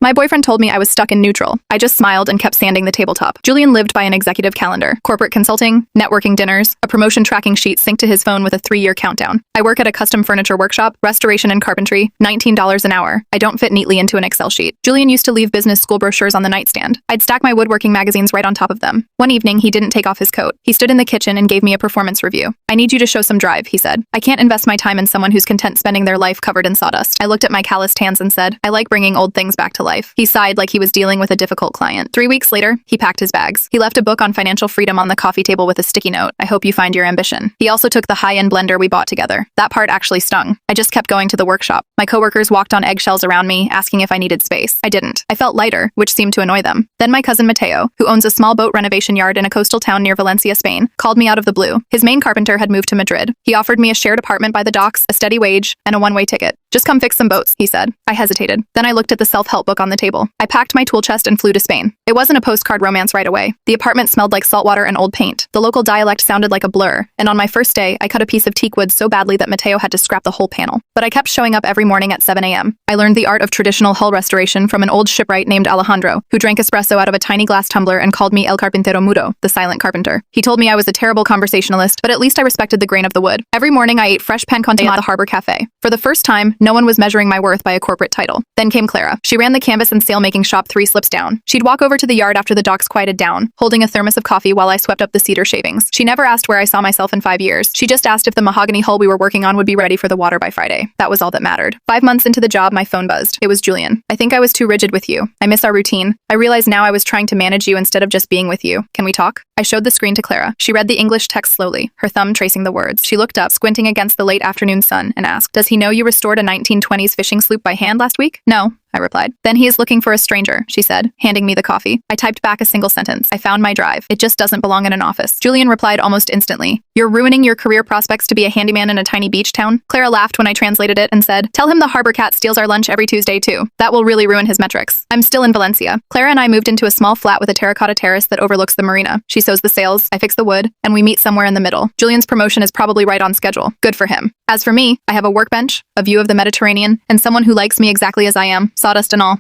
My boyfriend told me I was stuck in neutral. I just smiled and kept sanding the tabletop. Julian lived by an executive calendar, corporate consulting, networking dinners, a promotion tracking sheet synced to his phone with a 3-year countdown. I work at a custom furniture workshop, restoration and carpentry, $19 an hour. I don't fit neatly into an Excel sheet. Julian used to leave business school brochures on the nightstand. I'd stack my woodworking magazines right on top of them. One evening, he didn't take off his coat. He stood in the kitchen and gave me a performance review. I need you to show some drive, he said. I can't invest my time in someone who's content spending their life covered in sawdust. I looked at my calloused hands and said, I like bringing old things back to life. He sighed like he was dealing with a difficult client. 3 weeks later, he packed his bags. He left a book on financial freedom on the coffee table with a sticky note. I hope you find your ambition. He also took the high-end blender we bought together. That part actually stung. I just kept going to the workshop. My coworkers walked on eggshells around me, asking if I needed space. I didn't. I felt lighter, which seemed to annoy them. Then my cousin Mateo, who owns a small boat renovation yard in a coastal town near Valencia, Spain, called me out of the blue. His main carpenter had moved to Madrid. He offered me a shared apartment by the docks, a steady wage, and a one-way ticket. Just come fix some boats, he said. I hesitated. Then I looked at the self-help book on the table. I packed my tool chest and flew to Spain. It wasn't a postcard romance right away. The apartment smelled like saltwater and old paint. The local dialect sounded like a blur. And on my first day, I cut a piece of teak wood so badly that Mateo had to scrap the whole panel. But I kept showing up every morning at 7 a.m. I learned the art of traditional hull restoration from an old shipwright named Alejandro, who drank espresso out of a tiny glass tumbler and called me El Carpintero Mudo, the silent carpenter. He told me I was a terrible conversationalist, but at least I respected the grain of the wood. Every morning I ate fresh pan con tomate at the Harbor Cafe. For the first time, no one was measuring my worth by a corporate title. Then came Clara. She ran the canvas and sail-making shop 3 slips down. She'd walk over to the yard after the docks quieted down, holding a thermos of coffee while I swept up the cedar shavings. She never asked where I saw myself in 5 years. She just asked if the mahogany hull we were working on would be ready for the water by Friday. That was all that mattered. 5 months into the job, my phone buzzed. It was Julian. I think I was too rigid with you. I miss our routine. I realize now I was trying to manage you instead of just being with you. Can we talk? I showed the screen to Clara. She read the English text slowly, her thumb tracing the words. She looked up, squinting against the late afternoon sun, and asked, Does he know you restored a 1920s fishing sloop by hand last week? No, I replied. Then he is looking for a stranger, she said, handing me the coffee. I typed back a single sentence. I found my drive. It just doesn't belong in an office. Julian replied almost instantly. You're ruining your career prospects to be a handyman in a tiny beach town? Clara laughed when I translated it and said, Tell him the harbor cat steals our lunch every Tuesday too. That will really ruin his metrics. I'm still in Valencia. Clara and I moved into a small flat with a terracotta terrace that overlooks the marina. She sews the sails, I fix the wood, and we meet somewhere in the middle. Julian's promotion is probably right on schedule. Good for him. As for me, I have a workbench, a view of the Mediterranean, and someone who likes me exactly as I am, sawdust and all.